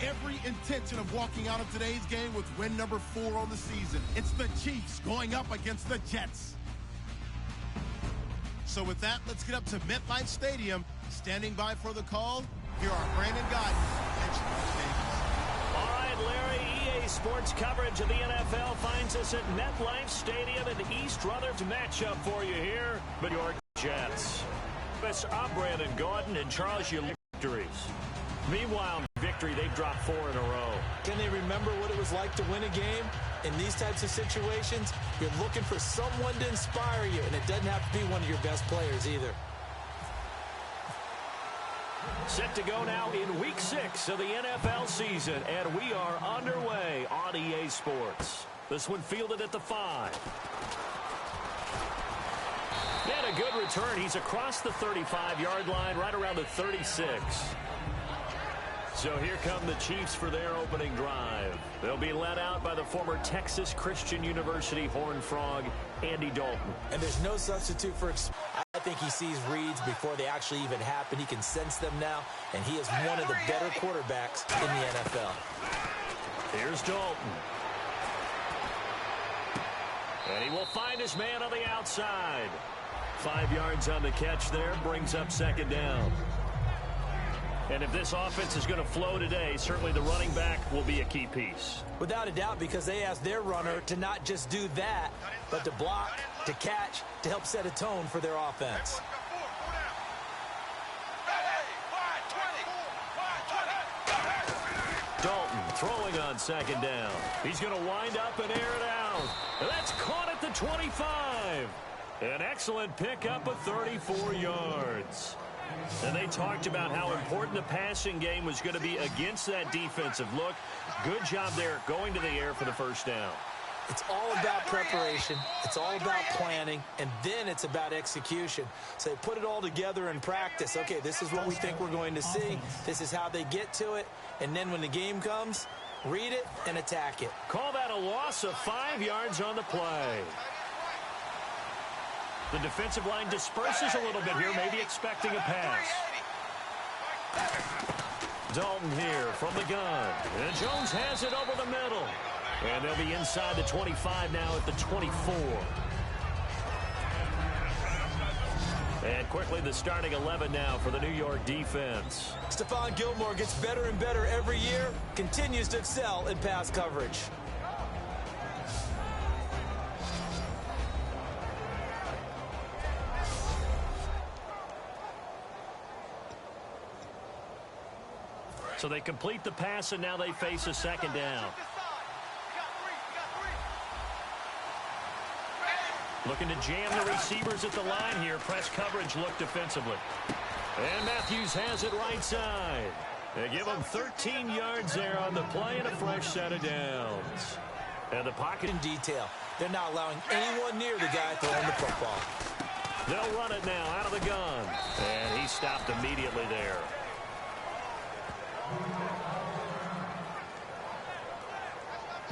every intention of walking out of today's game with win number 4 on the season. It's the Chiefs going up against the Jets. So with that, let's get up to MetLife Stadium. Standing by for the call, here are Brandon Guyton and Sean Davis. All right, Larry, EA Sports coverage of the NFL finds us at MetLife Stadium in East Rutherford. Matchup for you here, New York Jets. I'm Brandon Guyton and Charles, your victories. Meanwhile, victory, they've dropped 4 in a row. Can they remember what it was like to win a game? In these types of situations, you're looking for someone to inspire you, and it doesn't have to be one of your best players either. Set to go now in Week 6 of the NFL season, and we are underway on EA Sports. This one fielded at the 5. And a good return. He's across the 35-yard line, right around the 36. So here come the Chiefs for their opening drive. They'll be led out by the former Texas Christian University Horned Frog, Andy Dalton. And there's no substitute for I think he sees reads before they actually even happen. He can sense them now, and he is one of the better quarterbacks in the NFL. Here's Dalton. And he will find his man on the outside. 5 yards on the catch there, brings up second down. And if this offense is going to flow today, certainly the running back will be a key piece. Without a doubt, because they asked their runner to not just do that, but to block, to catch, to help set a tone for their offense. Dalton throwing on second down. He's going to wind up and air it out. And that's caught at the 25. An excellent pickup of 34 yards. And they talked about how important the passing game was going to be against that defensive look. Good job there going to the air for the first down. It's all about preparation. It's all about planning. And then it's about execution. So they put it all together in practice. Okay, this is what we think we're going to see. This is how they get to it. And then when the game comes, read it and attack it. Call that a loss of 5 yards on the play. The defensive line disperses a little bit here, maybe expecting a pass. Dalton here from the gun. And Jones has it over the middle. And they'll be inside the 25 now at the 24. And quickly the starting 11 now for the New York defense. Stephon Gilmore gets better and better every year, continues to excel in pass coverage. So they complete the pass, and now they face a second down. Looking to jam the receivers at the line here. Press coverage look defensively. And Matthews has it right side. They give him 13 yards there on the play and a fresh set of downs. And the pocket in detail. They're not allowing anyone near the guy throwing the football. They'll run it now out of the gun. And he stopped immediately there.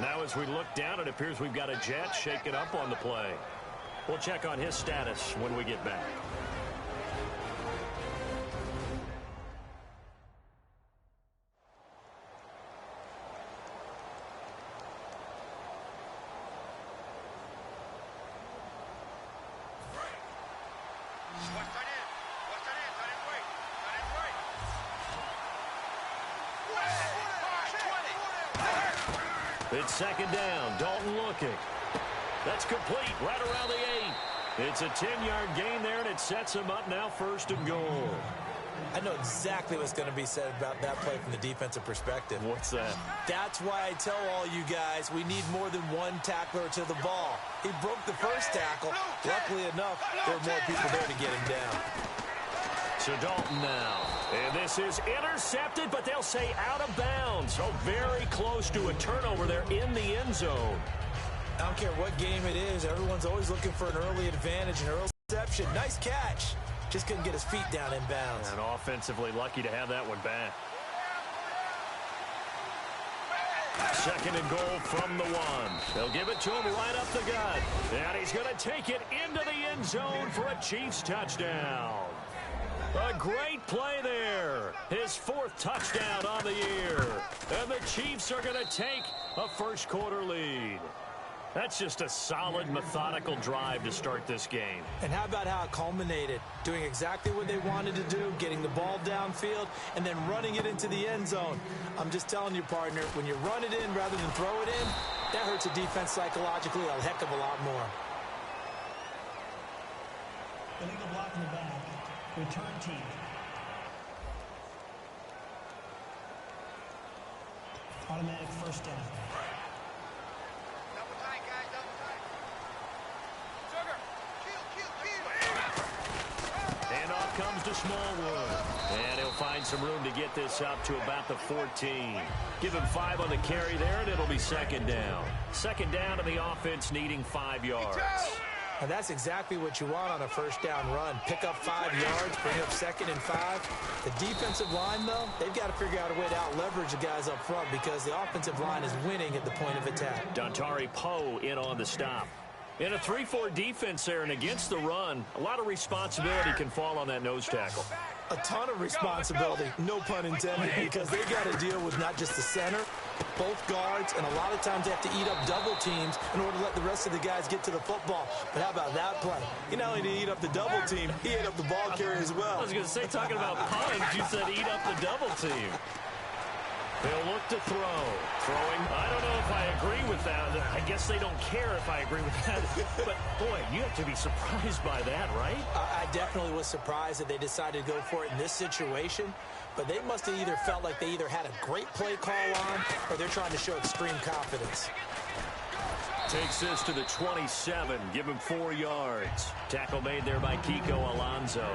Now as we look down, it appears we've got a Jet shaken up on the play. We'll check on his status when we get back. It's second down. Dalton looking. That's complete right around the 8. It's a 10-yard gain there, and it sets him up now first and goal. I know exactly what's going to be said about that play from the defensive perspective. What's that? That's why I tell all you guys we need more than one tackler to the ball. He broke the first tackle. Luckily enough, there were more people there to get him down. So Dalton now. And this is intercepted, but they'll say out of bounds. So very close to a turnover there in the end zone. I don't care what game it is. Everyone's always looking for an early advantage, an early reception. Nice catch. Just couldn't get his feet down in bounds. And offensively lucky to have that one back. Second and goal from the 1. They'll give it to him right up the gut. And he's going to take it into the end zone for a Chiefs touchdown. A great play there. His 4th touchdown on the year. And Chiefs are going to take a first-quarter lead. That's just a solid, methodical drive to start this game. And how about how it culminated? Doing exactly what they wanted to do, getting the ball downfield, and then running it into the end zone. I'm just telling you, partner, when you run it in rather than throw it in, that hurts a defense psychologically a heck of a lot more. Illegal block in the back. Return team. Automatic first down. Double tight, guys, double tight. Sugar, kill. And off comes to Smallwood. And he'll find some room to get this up to about the 14. Give him 5 on the carry there, and it'll be second down. Second down, and the offense needing 5 yards. And that's exactly what you want on a first down run. Pick up 5 yards, bring up 2nd and 5. The defensive line, though, they've got to figure out a way to out-leverage the guys up front because the offensive line is winning at the point of attack. Dontari Poe in on the stop. In a 3-4 defense there, and against the run, a lot of responsibility can fall on that nose tackle. A ton of responsibility, no pun intended, because they got to deal with not just the center, both guards, and a lot of times they have to eat up double teams in order to let the rest of the guys get to the football. But how about that play? He not only did he eat up the double team, he ate up the ball carrier as well. I was going to say, talking about puns, you said eat up the double team. They'll look to throw. Throwing. I don't know if I agree with that. I guess they don't care if I agree with that. But, boy, you have to be surprised by that, right? I definitely was surprised that they decided to go for it in this situation. But they must have either felt like they either had a great play call on or they're trying to show extreme confidence. Takes this to the 27. Give him 4 yards. Tackle made there by Kiko Alonso.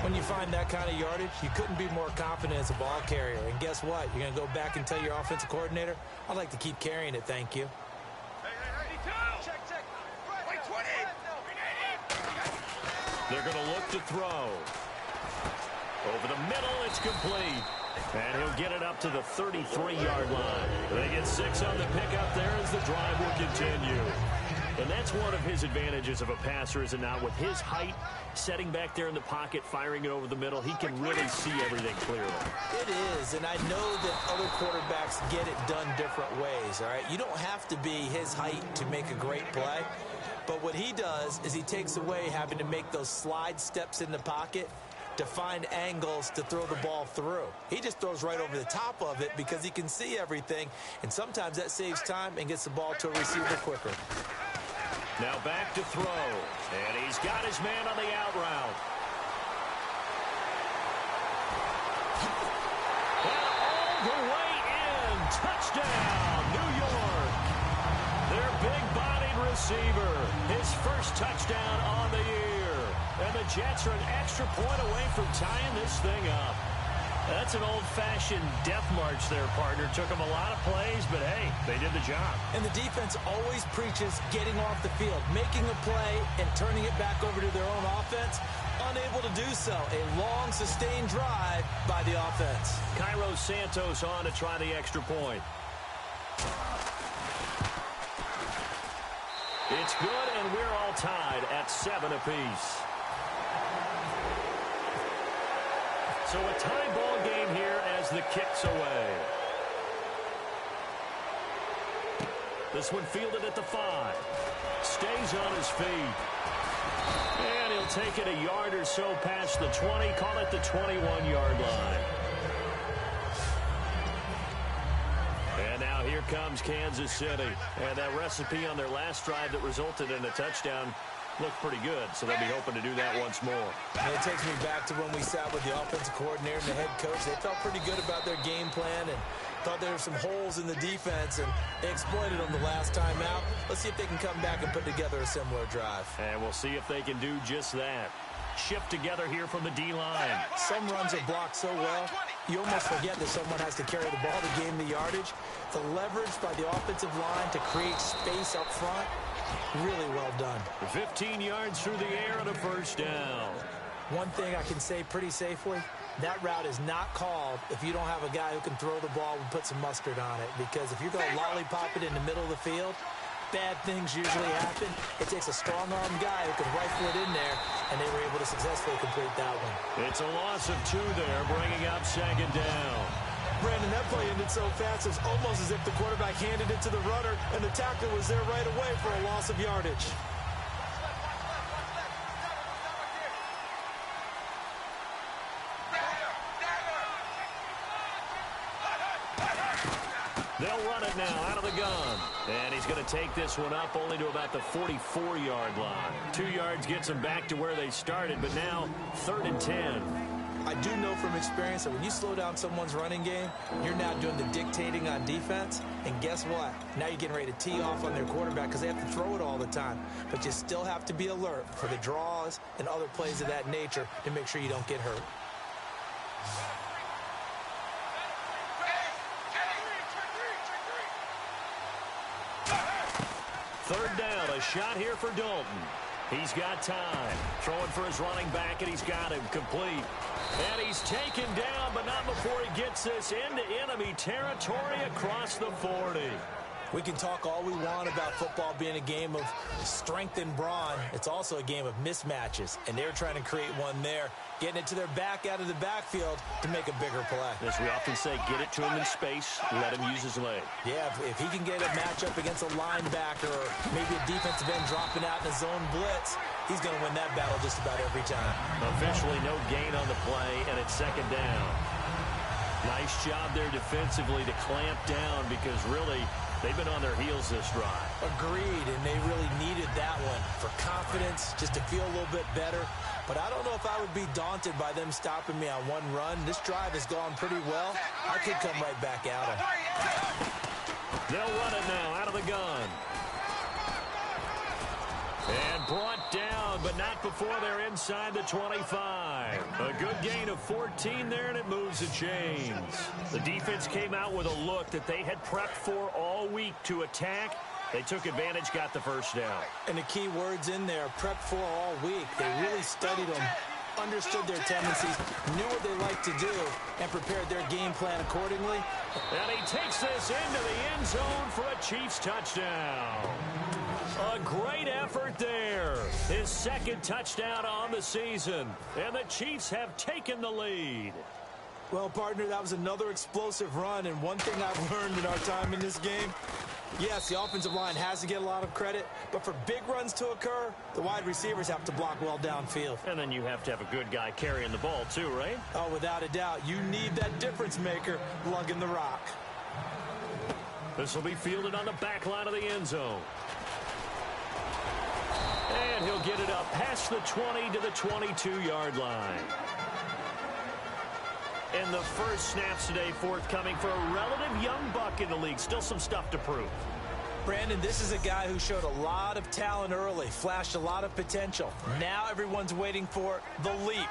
When you find that kind of yardage, you couldn't be more confident as a ball carrier. And guess what? You're going to go back and tell your offensive coordinator, I'd like to keep carrying it, thank you. Check. Wait, 20. They're going to look to throw. Over the middle, it's complete. And he'll get it up to the 33-yard line. They get 6 on the pickup there as the drive will continue. And that's one of his advantages of a passer, is it not? With his height, setting back there in the pocket, firing it over the middle, he can really see everything clearly. It is, and I know that other quarterbacks get it done different ways, all right? You don't have to be his height to make a great play. But what he does is he takes away having to make those slide steps in the pocket to find angles to throw the ball through. He just throws right over the top of it because he can see everything, and sometimes that saves time and gets the ball to a receiver quicker. Now back to throw, and he's got his man on the out route. And all the way in, touchdown, New York. Their big-bodied receiver, his first touchdown on the year. And the Jets are an extra point away from tying this thing up. That's an old-fashioned death march there, partner. Took them a lot of plays, but, hey, they did the job. And the defense always preaches getting off the field, making a play, and turning it back over to their own offense. Unable to do so. A long, sustained drive by the offense. Cairo Santos on to try the extra point. It's good, and we're all tied at 7 apiece. So a tie ball game here as the kick's away. This one fielded at the 5. Stays on his feet. And he'll take it a yard or so past the 20. Call it the 21-yard line. And now here comes Kansas City. And that recipe on their last drive that resulted in a touchdown looked pretty good, so they'll be hoping to do that once more. And it takes me back to when we sat with the offensive coordinator and the head coach. They felt pretty good about their game plan and thought there were some holes in the defense, and they exploited them the last time out. Let's see if they can come back and put together a similar drive. And we'll see if they can do just that. Shift together here from the D-line. Some runs are blocked so well, you almost forget that someone has to carry the ball to gain the yardage. The leverage by the offensive line to create space up front, really well done. 15 yards through the air and a first down. One thing I can say pretty safely, that route is not called if you don't have a guy who can throw the ball and put some mustard on it. Because if you're going to lollipop it in the middle of the field, bad things usually happen. It takes a strong-arm guy who can rifle it in there, and they were able to successfully complete that one. It's a loss of 2 there, bringing up second down. Brandon, that play ended so fast, it's almost as if the quarterback handed it to the runner, and the tackler was there right away for a loss of yardage. They'll run it now out of the gun. And he's going to take this one up only to about the 44-yard line. 2 yards gets them back to where they started, but now 3rd and 10. I do know from experience that when you slow down someone's running game, you're now doing the dictating on defense. And guess what? Now you're getting ready to tee off on their quarterback because they have to throw it all the time. But you still have to be alert for the draws and other plays of that nature to make sure you don't get hurt. Third down, a shot here for Dalton. He's got time. Throwing for his running back, and he's got him complete. And he's taken down, but not before he gets this into enemy territory across the 40. We can talk all we want about football being a game of strength and brawn. It's also a game of mismatches, and they're trying to create one there, getting it to their back out of the backfield to make a bigger play. As we often say, get it to him in space, let him use his leg. Yeah, if he can get a matchup against a linebacker or maybe a defensive end dropping out in a zone blitz, he's going to win that battle just about every time. Officially no gain on the play, and it's 2nd down. Nice job there defensively to clamp down because really they've been on their heels this drive. Agreed, and they really needed that one for confidence, just to feel a little bit better. But I don't know if I would be daunted by them stopping me on one run. This drive has gone pretty well. I could come right back at them. They'll run it now out of the gun. And brought down, but not before they're inside the 25. A good gain of 14 there, and it moves the chains. The defense came out with a look that they had prepped for all week to attack. They took advantage, got the first down. And the key words in there, prepped for all week. They really studied them, understood their tendencies, knew what they like to do, and prepared their game plan accordingly. And he takes this into the end zone for a Chiefs touchdown. A great effort there. His 2nd touchdown on the season. And the Chiefs have taken the lead. Well, partner, that was another explosive run. And one thing I've learned in our time in this game, yes, the offensive line has to get a lot of credit. But for big runs to occur, the wide receivers have to block well downfield. And then you have to have a good guy carrying the ball too, right? Oh, without a doubt. You need that difference maker lugging the rock. This will be fielded on the back line of the end zone. And he'll get it up past the 20 to the 22-yard line. And the first snaps today forthcoming for a relative young buck in the league. Still some stuff to prove. Brandon, this is a guy who showed a lot of talent early, flashed a lot of potential. Now everyone's waiting for the leap.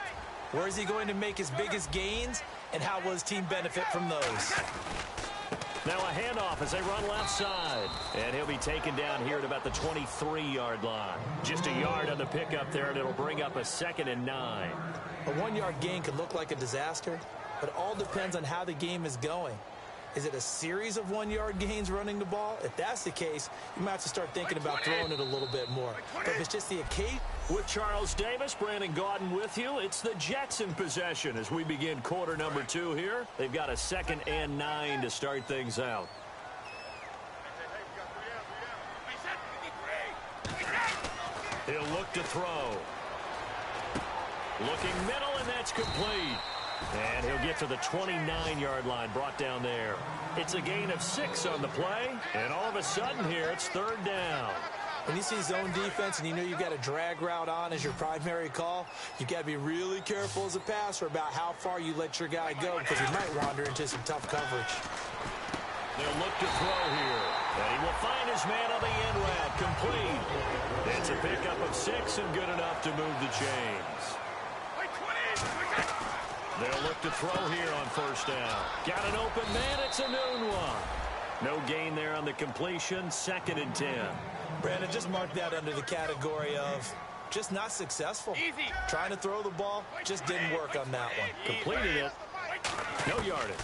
Where is he going to make his biggest gains, and how will his team benefit from those? Now a handoff as they run left side. And he'll be taken down here at about the 23-yard line. Just a yard on the pickup there, and it'll bring up a 2nd and 9. A 1-yard gain could look like a disaster, but it all depends on how the game is going. Is it a series of 1-yard gains running the ball? If that's the case, you might have to start thinking about throwing it a little bit more. But if it's just the occasion. With Charles Davis, Brandon Gaudin with you. It's the Jets in possession as we begin quarter number 2 here. They've got a 2nd and 9 to start things out. He'll look to throw. Looking middle, and that's complete. And he'll get to the 29-yard line, brought down there. It's a gain of 6 on the play, and all of a sudden here, it's 3rd down. When you see zone defense and you know you've got a drag route on as your primary call, you've got to be really careful as a passer about how far you let your guy go because he might wander into some tough coverage. They'll look to throw here, and he will find his man on the end route, complete. It's a pickup of 6 and good enough to move the chains. They'll look to throw here on 1st down. Got an open man. It's a noon one. No gain there on the completion. 2nd and 10. Brandon, just mark that under the category of just not successful. Easy. Trying to throw the ball, just didn't work on that one. Completed it. No yardage.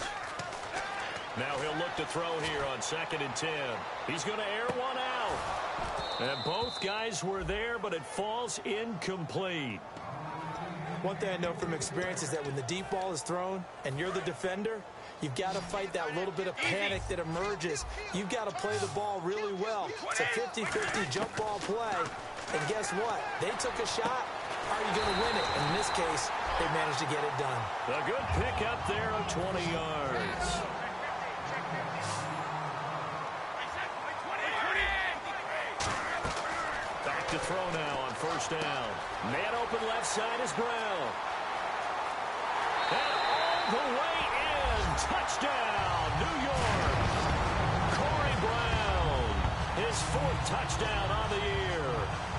Now he'll look to throw here on 2nd and 10. He's going to air one out. And both guys were there, but it falls incomplete. One thing I know from experience is that when the deep ball is thrown and you're the defender, You've got to fight that little bit of panic that emerges. You've got to play the ball really well. It's a 50-50 jump ball play. And guess what? They took a shot. Are you going to win it? And in this case, they managed to get it done. A good pickup there of 20 yards. Back to throw now on first down. Man open left side is Brown. And all the way in. Touchdown, New York. Corey Brown. His 4th touchdown on the year.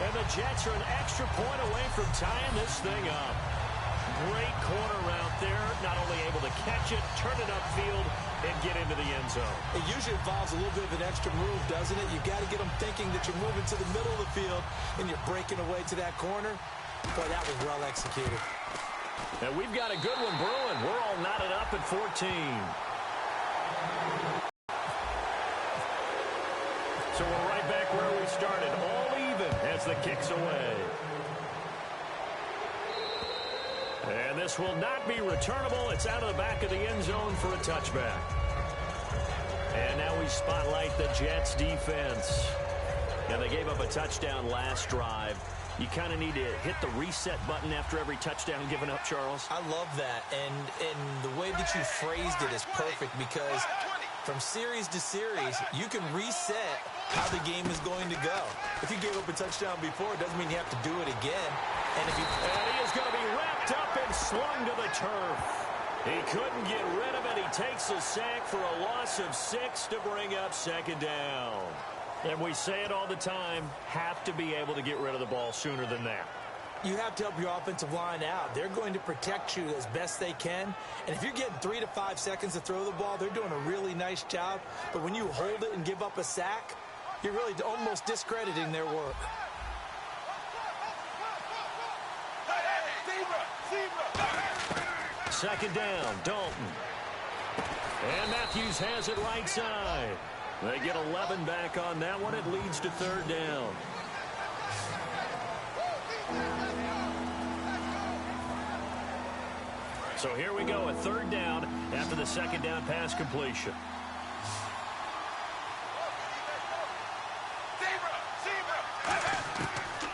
And the Jets are an extra point away from tying this thing up. Great corner route there. Not only able to catch it, turn it upfield, and get into the end zone. It usually involves a little bit of an extra move, doesn't it? You've got to get them thinking that you're moving to the middle of the field and you're breaking away to that corner. Boy, that was well executed. And we've got a good one brewing. We're all knotted up at 14. So we're right back where we started. All even as the kick's away. And this will not be returnable. It's out of the back of the end zone for a touchback. And now we spotlight the Jets defense. And they gave up a touchdown last drive. You kind of need to hit the reset button after every touchdown given up, Charles. I love that. And the way that you phrased it is perfect because from series to series, you can reset how the game is going to go. If you gave up a touchdown before, it doesn't mean you have to do it again. And he is going to be wrapped up and slung to the turf. He couldn't get rid of it. He takes a sack for a loss of 6 to bring up second down. And we say it all the time, have to be able to get rid of the ball sooner than that. You have to help your offensive line out. They're going to protect you as best they can. And if you're getting 3 to 5 seconds to throw the ball, they're doing a really nice job. But when you hold it and give up a sack, you're really almost discrediting their work. Second down, Dalton. And Matthews has it right side. They get 11 back on that one. It leads to third down. So here we go, a third down after the second down pass completion.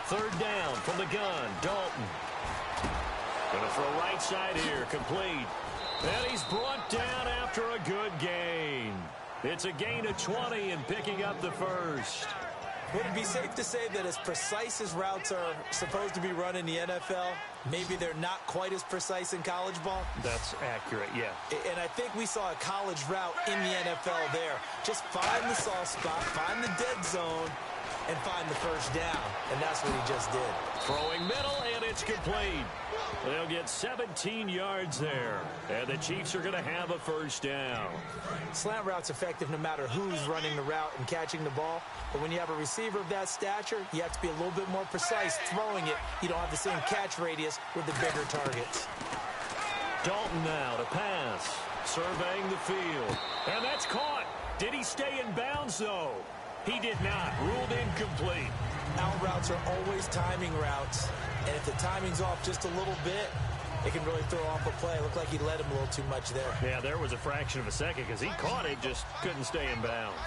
Third down from the gun, Dalton. Going to throw right side here, complete. And he's brought down after a good gain. It's a gain of 20 and picking up the first. Would it be safe to say that as precise as routes are supposed to be run in the NFL, maybe they're not quite as precise in college ball? That's accurate, yeah. And I think we saw a college route in the NFL there. Just find the soft spot, find the dead zone, and find the first down. And that's what he just did. Throwing middle, and it's complete. They'll get 17 yards there. And the Chiefs are going to have a first down. Slant route's effective no matter who's running the route and catching the ball. But when you have a receiver of that stature, you have to be a little bit more precise throwing it. You don't have the same catch radius with the bigger targets. Dalton now to pass. Surveying the field. And that's caught. Did he stay in bounds, though? He did not. Ruled incomplete. Out routes are always timing routes. And if the timing's off just a little bit, it can really throw off a play. It looked like he led him a little too much there. Yeah, there was a fraction of a second because he caught it, just couldn't stay in bounds.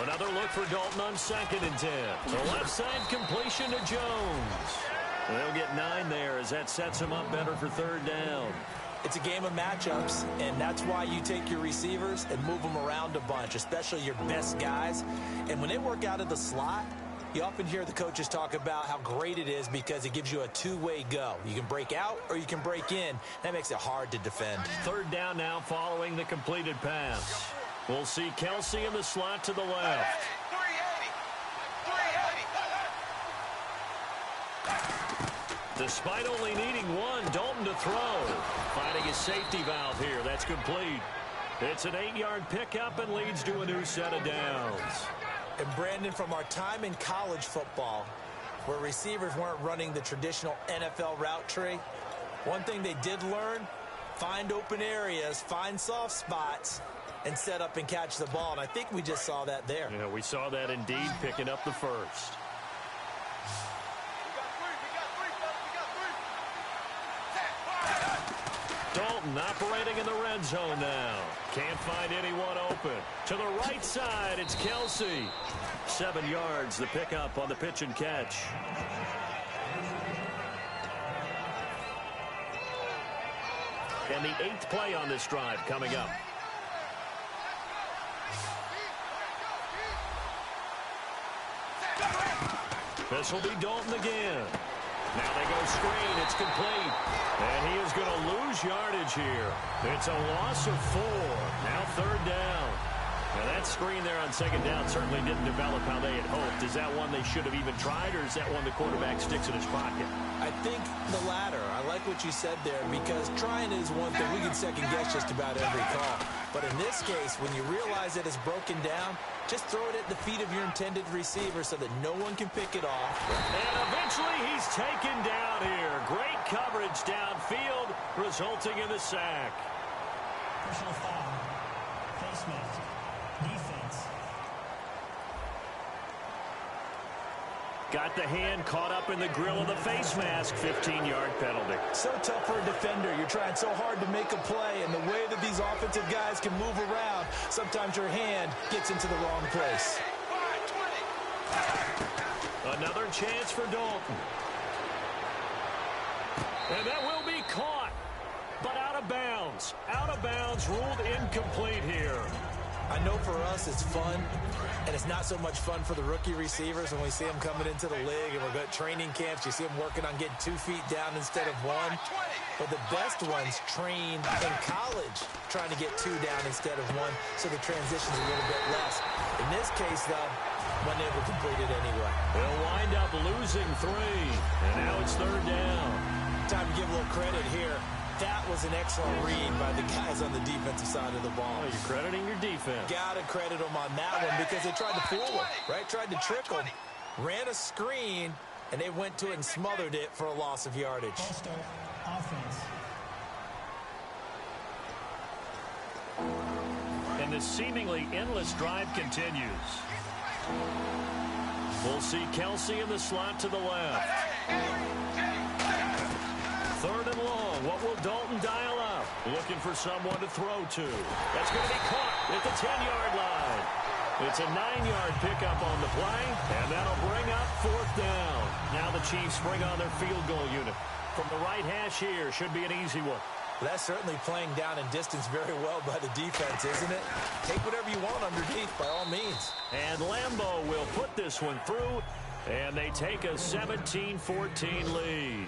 Another look for Dalton on 2nd and 10. The left side completion to Jones. They'll get 9 there as that sets him up better for third down. It's a game of matchups, and that's why you take your receivers and move them around a bunch, especially your best guys. And when they work out of the slot, you often hear the coaches talk about how great it is because it gives you a two-way go. You can break out or you can break in. That makes it hard to defend. Third down now following the completed pass. We'll see Kelsey in the slot to the left. Despite only needing one, Dalton to throw. Finding his safety valve here. That's complete. It's an 8-yard pickup and leads to a new set of downs. And Brandon, from our time in college football, where receivers weren't running the traditional NFL route tree, one thing they did learn, find open areas, find soft spots, and set up and catch the ball. And I think we just saw that there. Yeah, we saw that indeed, picking up the first. Dalton operating in the red zone now. Can't find anyone open. To the right side, it's Kelsey. 7 yards, the pickup on the pitch and catch. And the 8th play on this drive coming up. This will be Dalton again. Now they go screen. It's complete. And he is going to lose yardage here. It's a loss of 4. Now 3rd down. Now that screen there on 2nd down certainly didn't develop how they had hoped. Is that one they should have even tried, or is that one the quarterback sticks in his pocket? I think the latter. I like what you said there, because trying is one thing. We can second guess just about every call. But in this case, when you realize that it's broken down, just throw it at the feet of your intended receiver so that no one can pick it off. And eventually he's taken down here. Great coverage downfield, resulting in the sack. Personal foul. Face mask. Defense. Got the hand caught up in the grill of the face mask. 15-yard penalty. So tough for a defender. You're trying so hard to make a play, and the way that these offensive guys can move around, sometimes your hand gets into the wrong place. Another chance for Dalton. And that will be caught, but out of bounds. Out of bounds, ruled incomplete here. I know for us it's fun, and it's not so much fun for the rookie receivers when we see them coming into the league, and we're at training camps. You see them working on getting 2 feet down instead of 1. But the best ones train in college trying to get 2 down instead of 1, so the transition's a little bit less. In this case, though, wasn't able to complete it anyway. They'll wind up losing 3, and now it's 3rd down. Time to give a little credit here. That was an excellent read by the guys on the defensive side of the ball. Oh, you're crediting your defense. Got to credit them on that one, because they tried to fool them, right? Tried to trick them, ran a screen, and they went to it and smothered it for a loss of yardage. All-star offense. And the seemingly endless drive continues. We'll see Kelsey in the slot to the left. 3rd and long. What will Dalton dial up? Looking for someone to throw to. That's going to be caught at the 10-yard line. It's a 9-yard pickup on the play, and that'll bring up 4th down. Now the Chiefs bring on their field goal unit. From the right hash here, should be an easy one. That's certainly playing down in distance very well by the defense, isn't it? Take whatever you want underneath, by all means. And Lambeau will put this one through, and they take a 17-14 lead.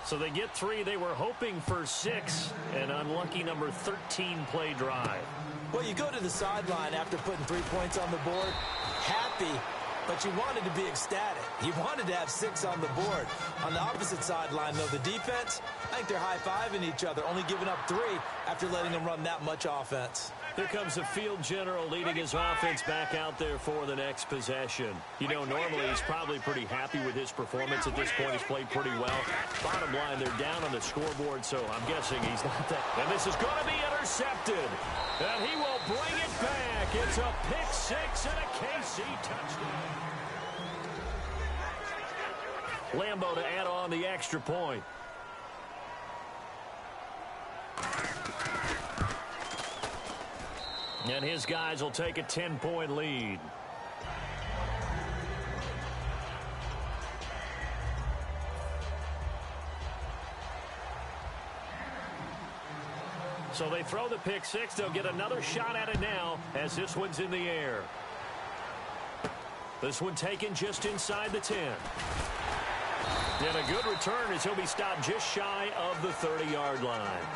So they get 3. They were hoping for 6. An unlucky number 13 play drive. Well, you go to the sideline after putting 3 points on the board, happy, but you wanted to be ecstatic. You wanted to have 6 on the board. On the opposite sideline, though, the defense, I think they're high-fiving each other, only giving up 3 after letting them run that much offense. Here comes the field general leading his offense back out there for the next possession. You know, normally he's probably pretty happy with his performance at this point. He's played pretty well. Bottom line, they're down on the scoreboard, so I'm guessing he's not that. And this is going to be intercepted. And he will bring it back. It's a pick 6 and a KC touchdown. Lambeau to add on the extra point. And his guys will take a 10-point lead. So they throw the pick 6. They'll get another shot at it now as this one's in the air. This one taken just inside the 10. And a good return as he'll be stopped just shy of the 30-yard line.